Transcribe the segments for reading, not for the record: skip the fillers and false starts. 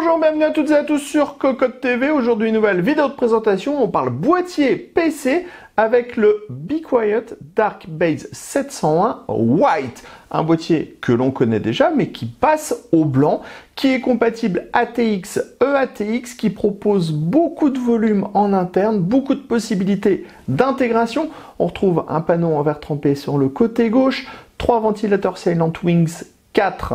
Bonjour, bienvenue à toutes et à tous sur Cocotte TV. Aujourd'hui, nouvelle vidéo de présentation. On parle boîtier PC avec le Be Quiet Dark Base 701 White. Un boîtier que l'on connaît déjà, mais qui passe au blanc, qui est compatible ATX, EATX, qui propose beaucoup de volume en interne, beaucoup de possibilités d'intégration. On retrouve un panneau en verre trempé sur le côté gauche, 3 ventilateurs Silent Wings 4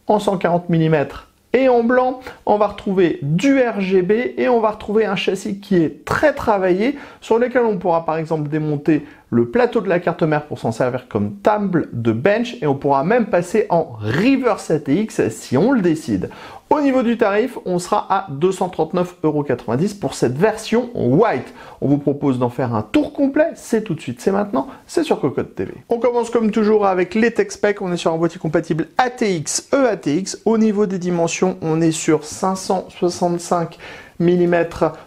en 140 mm et en blanc. On va retrouver du RGB et on va retrouver un châssis qui est très travaillé, sur lequel on pourra par exemple démonter le plateau de la carte mère pour s'en servir comme table de bench, et on pourra même passer en reverse ATX si on le décide. Au niveau du tarif, on sera à 239,90 € pour cette version white. On vous propose d'en faire un tour complet, c'est tout de suite, c'est maintenant, c'est sur Cocotte TV. On commence comme toujours avec les tech specs. On est sur un boîtier compatible ATX, EATX. Au niveau des dimensions, on est sur 565 mm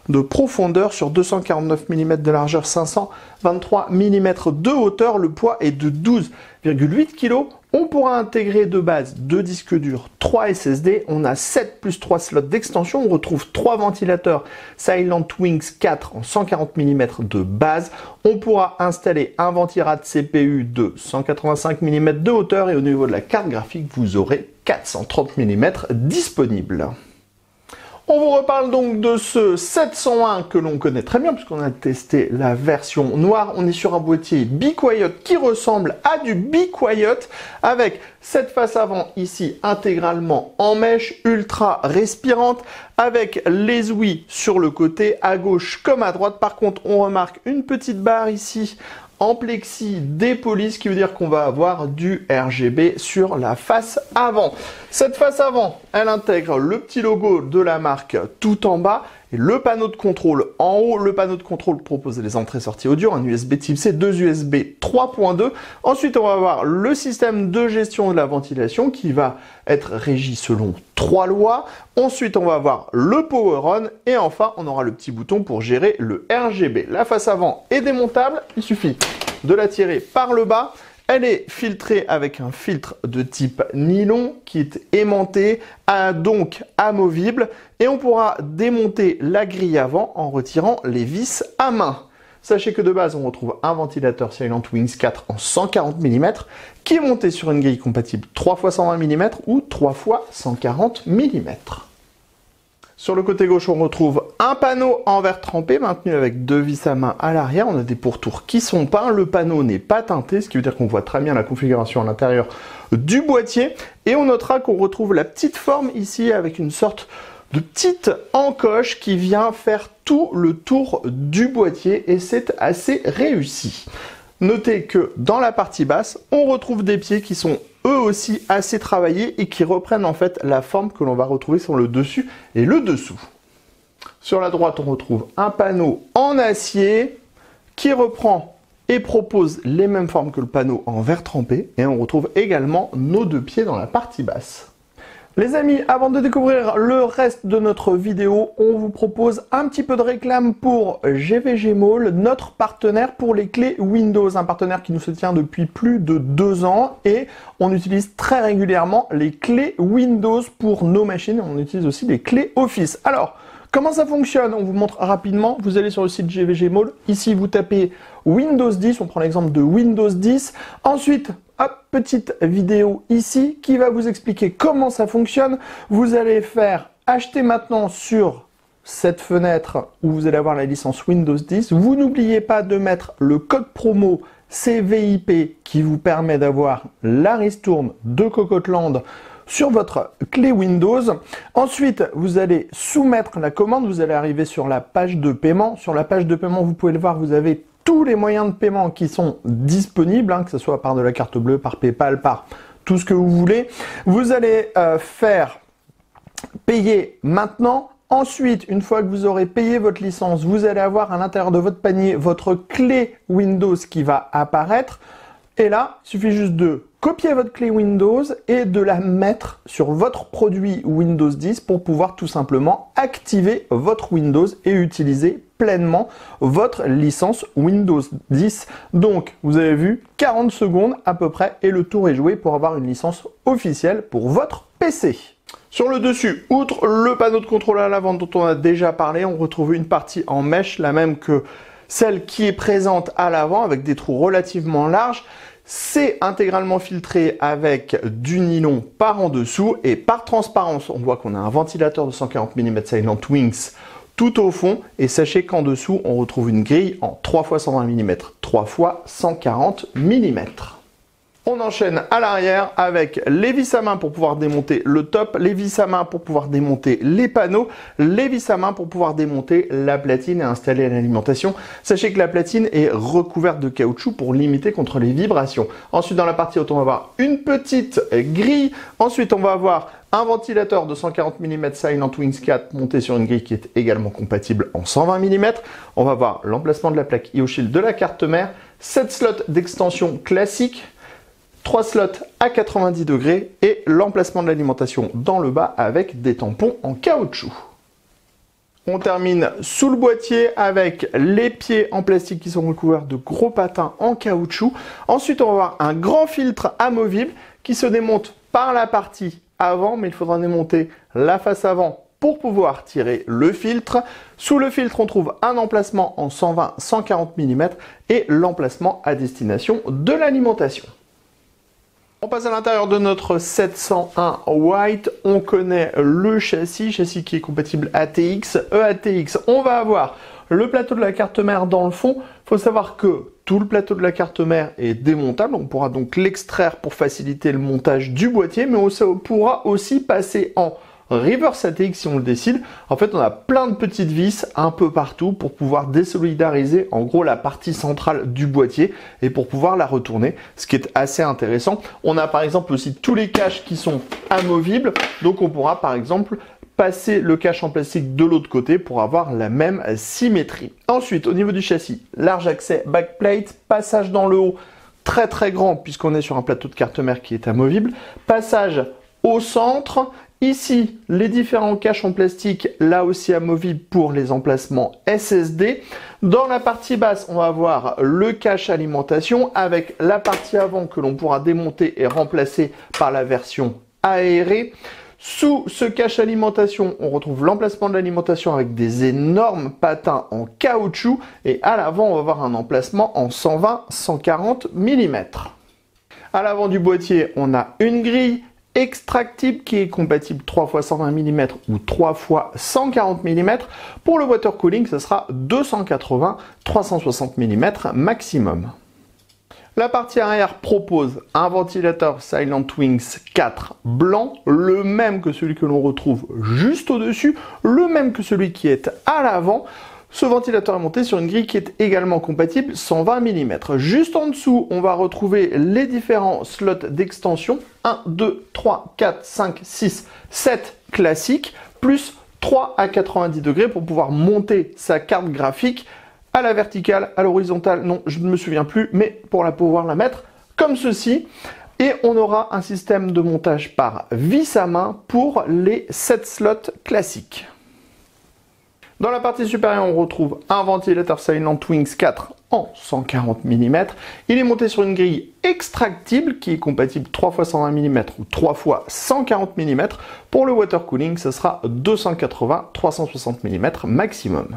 de profondeur sur 249 mm de largeur, 523 mm de hauteur. Le poids est de 12,8 kg. On pourra intégrer de base 2 disques durs, 3 SSD. On a 7 plus 3 slots d'extension. On retrouve 3 ventilateurs Silent Wings 4 en 140 mm de base. On pourra installer un ventirad CPU de 185 mm de hauteur. Et au niveau de la carte graphique, vous aurez 430 mm disponibles. On vous reparle donc de ce 701 que l'on connaît très bien puisqu'on a testé la version noire. On est sur un boîtier Be Quiet qui ressemble à du Be Quiet avec cette face avant ici intégralement en mèche, ultra respirante, avec les ouïes sur le côté à gauche comme à droite. Par contre, on remarque une petite barre ici en plexi dépoli, ce qui veut dire qu'on va avoir du RGB sur la face avant. Cette face avant, elle intègre le petit logo de la marque tout en bas et le panneau de contrôle en haut. Le panneau de contrôle propose les entrées-sorties audio, un USB Type C, 2 USB 3.2. Ensuite, on va avoir le système de gestion de la ventilation qui va être régi selon 3 lois. Ensuite, on va avoir le Power On et enfin, on aura le petit bouton pour gérer le RGB. La face avant est démontable, il suffit de la tirer par le bas. Elle est filtrée avec un filtre de type nylon qui est aimanté, donc amovible, et on pourra démonter la grille avant en retirant les vis à main. Sachez que de base, on retrouve un ventilateur Silent Wings 4 en 140 mm qui est monté sur une grille compatible 3x120 mm ou 3x140 mm. Sur le côté gauche, on retrouve un panneau en verre trempé maintenu avec 2 vis à main à l'arrière. On a des pourtours qui sont peints. Le panneau n'est pas teinté, ce qui veut dire qu'on voit très bien la configuration à l'intérieur du boîtier. Et on notera qu'on retrouve la petite forme ici avec une sorte de petite encoche qui vient faire tout le tour du boîtier et c'est assez réussi. Notez que dans la partie basse, on retrouve des pieds qui sont eux aussi assez travaillés et qui reprennent en fait la forme que l'on va retrouver sur le dessus et le dessous. Sur la droite, on retrouve un panneau en acier qui reprend et propose les mêmes formes que le panneau en verre trempé, et on retrouve également nos 2 pieds dans la partie basse. Les amis, avant de découvrir le reste de notre vidéo, on vous propose un petit peu de réclame pour GVG Mall, notre partenaire pour les clés Windows, un partenaire qui nous soutient depuis plus de 2 ans et on utilise très régulièrement les clés Windows pour nos machines. On utilise aussi les clés Office. Alors, comment ça fonctionne? On vous montre rapidement. Vous allez sur le site GVG Mall. Ici, vous tapez Windows 10. On prend l'exemple de Windows 10. Ensuite, hop, petite vidéo ici qui va vous expliquer comment ça fonctionne. Vous allez faire acheter maintenant sur cette fenêtre où vous allez avoir la licence Windows 10. Vous n'oubliez pas de mettre le code promo CVIP qui vous permet d'avoir la ristourne de Cocotte sur votre clé Windows. Ensuite, vous allez soumettre la commande. Vous allez arriver sur la page de paiement. Sur la page de paiement, vous pouvez le voir, vous avez tous les moyens de paiement qui sont disponibles, que ce soit par de la carte bleue, par PayPal, par tout ce que vous voulez. Vous allez faire payer maintenant. Ensuite, une fois que vous aurez payé votre licence, vous allez avoir à l'intérieur de votre panier votre clé Windows qui va apparaître. Et là, il suffit juste de copier votre clé Windows et de la mettre sur votre produit Windows 10 pour pouvoir tout simplement activer votre Windows et utiliser pleinement votre licence Windows 10. Donc, vous avez vu, 40 secondes à peu près et le tour est joué pour avoir une licence officielle pour votre PC. Sur le dessus, outre le panneau de contrôle à l'avant dont on a déjà parlé, on retrouve une partie en mèche, la même que celle qui est présente à l'avant avec des trous relativement larges. C'est intégralement filtré avec du nylon par en dessous et par transparence, on voit qu'on a un ventilateur de 140 mm Silent Wings tout au fond et sachez qu'en dessous, on retrouve une grille en 3 x 120 mm, 3 x 140 mm. On enchaîne à l'arrière avec les vis à main pour pouvoir démonter le top, les vis à main pour pouvoir démonter les panneaux, les vis à main pour pouvoir démonter la platine et installer l'alimentation. Sachez que la platine est recouverte de caoutchouc pour limiter contre les vibrations. Ensuite, dans la partie haute, on va avoir une petite grille. Ensuite, on va avoir un ventilateur de 140 mm Silent Wings 4 monté sur une grille qui est également compatible en 120 mm. On va voir l'emplacement de la plaque IO-Shield de la carte mère, 7 slots d'extension classique, 3 slots à 90 degrés et l'emplacement de l'alimentation dans le bas avec des tampons en caoutchouc. On termine sous le boîtier avec les pieds en plastique qui sont recouverts de gros patins en caoutchouc. Ensuite, on va avoir un grand filtre amovible qui se démonte par la partie avant, mais il faudra démonter la face avant pour pouvoir tirer le filtre. Sous le filtre, on trouve un emplacement en 120-140 mm et l'emplacement à destination de l'alimentation. On passe à l'intérieur de notre 701 White. On connaît le châssis qui est compatible ATX, EATX. On va avoir le plateau de la carte mère dans le fond. Il faut savoir que tout le plateau de la carte mère est démontable. On pourra donc l'extraire pour faciliter le montage du boîtier, mais on pourra aussi passer en reverse ATX si on le décide. En fait, on a plein de petites vis un peu partout pour pouvoir désolidariser en gros la partie centrale du boîtier et pour pouvoir la retourner, ce qui est assez intéressant. On a par exemple aussi tous les caches qui sont amovibles, donc on pourra par exemple passer le cache en plastique de l'autre côté pour avoir la même symétrie. Ensuite, au niveau du châssis, large accès backplate, passage dans le haut très grand puisqu'on est sur un plateau de carte mère qui est amovible, passage au centre. Ici, les différents caches en plastique, là aussi amovibles pour les emplacements SSD. Dans la partie basse, on va avoir le cache alimentation avec la partie avant que l'on pourra démonter et remplacer par la version aérée. Sous ce cache alimentation, on retrouve l'emplacement de l'alimentation avec des énormes patins en caoutchouc. Et à l'avant, on va avoir un emplacement en 120-140 mm. À l'avant du boîtier, on a une grille extractible qui est compatible 3 x 120 mm ou 3 x 140 mm. Pour le water cooling, ce sera 280-360 mm maximum. La partie arrière propose un ventilateur Silent Wings 4 blanc, le même que celui que l'on retrouve juste au-dessus, le même que celui qui est à l'avant. Ce ventilateur est monté sur une grille qui est également compatible 120 mm. Juste en dessous, on va retrouver les différents slots d'extension. 1, 2, 3, 4, 5, 6, 7 classiques, plus 3 à 90 degrés pour pouvoir monter sa carte graphique à la verticale, à l'horizontale, non, je ne me souviens plus, mais pour pouvoir la mettre comme ceci. Et on aura un système de montage par vis à main pour les 7 slots classiques. Dans la partie supérieure, on retrouve un ventilateur Silent Wings 4 en 140 mm. Il est monté sur une grille extractible qui est compatible 3 x 120 mm ou 3 x 140 mm. Pour le water cooling, ce sera 280-360 mm maximum.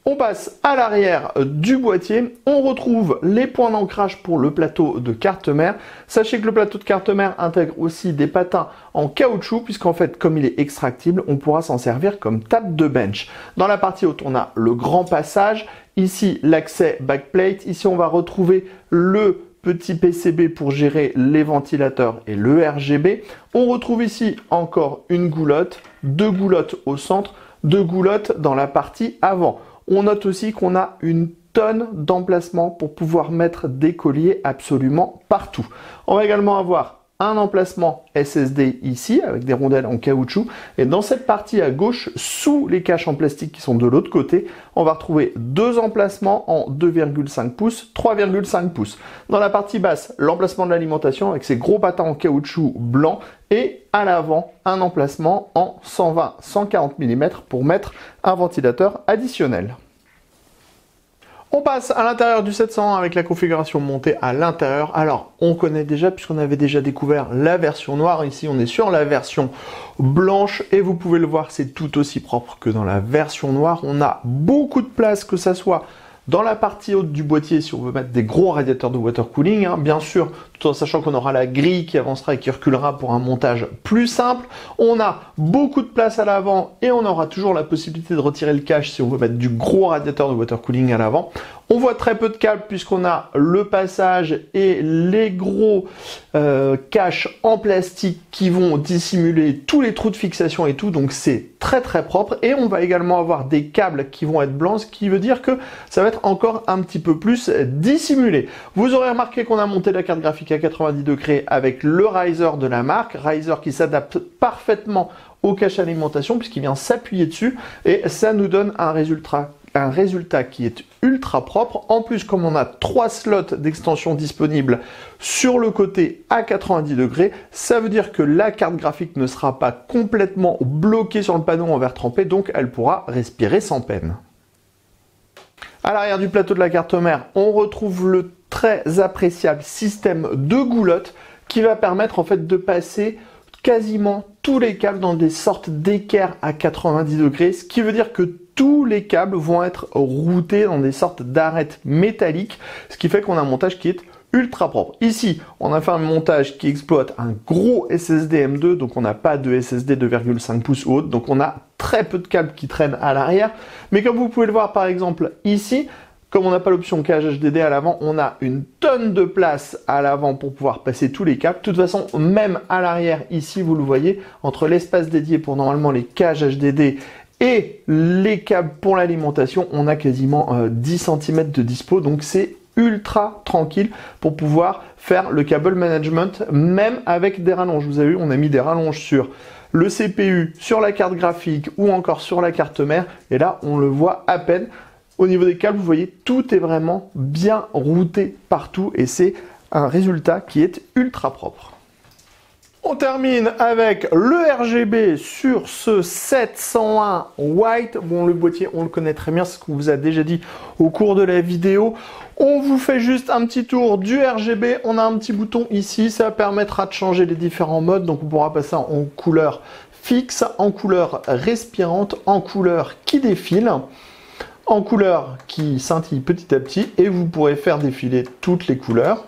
On passe à l'arrière du boîtier, on retrouve les points d'ancrage pour le plateau de carte mère. Sachez que le plateau de carte mère intègre aussi des patins en caoutchouc puisqu'en fait comme il est extractible, on pourra s'en servir comme table de bench. Dans la partie haute, on a le grand passage, ici l'accès backplate, ici on va retrouver le petit PCB pour gérer les ventilateurs et le RGB. On retrouve ici encore une goulotte, 2 goulottes au centre, 2 goulottes dans la partie avant. On note aussi qu'on a une tonne d'emplacements pour pouvoir mettre des colliers absolument partout. On va également avoir un emplacement SSD ici avec des rondelles en caoutchouc et dans cette partie à gauche sous les caches en plastique qui sont de l'autre côté, on va retrouver 2 emplacements en 2,5 pouces, 3,5 pouces. Dans la partie basse, l'emplacement de l'alimentation avec ses gros patins en caoutchouc blanc et à l'avant un emplacement en 120-140 mm pour mettre un ventilateur additionnel. On passe à l'intérieur du 701 avec la configuration montée à l'intérieur. Alors, on connaît déjà puisqu'on avait déjà découvert la version noire. Ici, on est sur la version blanche et vous pouvez le voir, c'est tout aussi propre que dans la version noire. On a beaucoup de place, que ça soit dans la partie haute du boîtier, si on veut mettre des gros radiateurs de water cooling, bien sûr, tout en sachant qu'on aura la grille qui avancera et qui reculera pour un montage plus simple. On a beaucoup de place à l'avant et on aura toujours la possibilité de retirer le cache si on veut mettre du gros radiateur de water cooling à l'avant. On voit très peu de câbles puisqu'on a le passage et les gros caches en plastique qui vont dissimuler tous les trous de fixation et tout, donc c'est très propre. Et on va également avoir des câbles qui vont être blancs, ce qui veut dire que ça va être encore un petit peu plus dissimulé. Vous aurez remarqué qu'on a monté la carte graphique à 90 degrés avec le riser de la marque, riser qui s'adapte parfaitement au cache alimentation puisqu'il vient s'appuyer dessus et ça nous donne un résultat qui est ultra propre. En plus, comme on a 3 slots d'extension disponibles sur le côté à 90 degrés, ça veut dire que la carte graphique ne sera pas complètement bloquée sur le panneau en verre trempé, donc elle pourra respirer sans peine. À l'arrière du plateau de la carte mère, on retrouve le très appréciable système de goulotte qui va permettre en fait de passer quasiment tous les câbles dans des sortes d'équerres à 90 degrés, ce qui veut dire que tous les câbles vont être routés dans des sortes d'arêtes métalliques, ce qui fait qu'on a un montage qui est ultra propre. Ici, on a fait un montage qui exploite un gros SSD M2, donc on n'a pas de SSD 2,5 pouces ou autre, donc on a très peu de câbles qui traînent à l'arrière. Mais comme vous pouvez le voir par exemple ici, comme on n'a pas l'option cage HDD à l'avant, on a une tonne de place à l'avant pour pouvoir passer tous les câbles. De toute façon, même à l'arrière, ici, vous le voyez, entre l'espace dédié pour normalement les cages HDD et les câbles pour l'alimentation, on a quasiment 10 cm de dispo, donc c'est ultra tranquille pour pouvoir faire le cable management, même avec des rallonges. Vous avez vu, on a mis des rallonges sur le CPU, sur la carte graphique ou encore sur la carte mère, et là, on le voit à peine. Au niveau des câbles, vous voyez, tout est vraiment bien routé partout et c'est un résultat qui est ultra propre. On termine avec le RGB sur ce 701 White. Bon, le boîtier, on le connaît très bien, c'est ce qu'on vous a déjà dit au cours de la vidéo. On vous fait juste un petit tour du RGB. On a un petit bouton ici, ça permettra de changer les différents modes. Donc, on pourra passer en couleur fixe, en couleur respirante, en couleur qui défile, en couleur qui scintille petit à petit, et vous pourrez faire défiler toutes les couleurs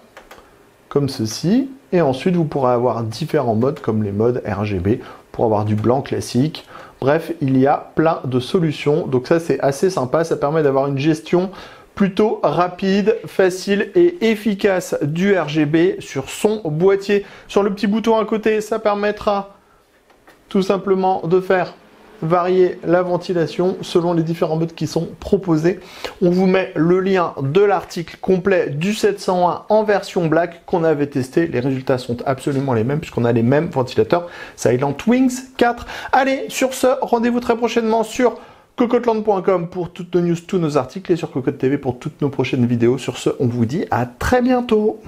comme ceci, et ensuite vous pourrez avoir différents modes comme les modes RGB pour avoir du blanc classique. Bref, il y a plein de solutions, donc ça c'est assez sympa, ça permet d'avoir une gestion plutôt rapide, facile et efficace du RGB sur son boîtier. Sur le petit bouton à côté, ça permettra tout simplement de faire varier la ventilation selon les différents modes qui sont proposés. On vous met le lien de l'article complet du 701 en version black qu'on avait testé. Les résultats sont absolument les mêmes puisqu'on a les mêmes ventilateurs Silent Wings 4. Allez, sur ce, rendez-vous très prochainement sur cocoteland.com pour toutes nos news, tous nos articles et sur Cocotte TV pour toutes nos prochaines vidéos. Sur ce, on vous dit à très bientôt.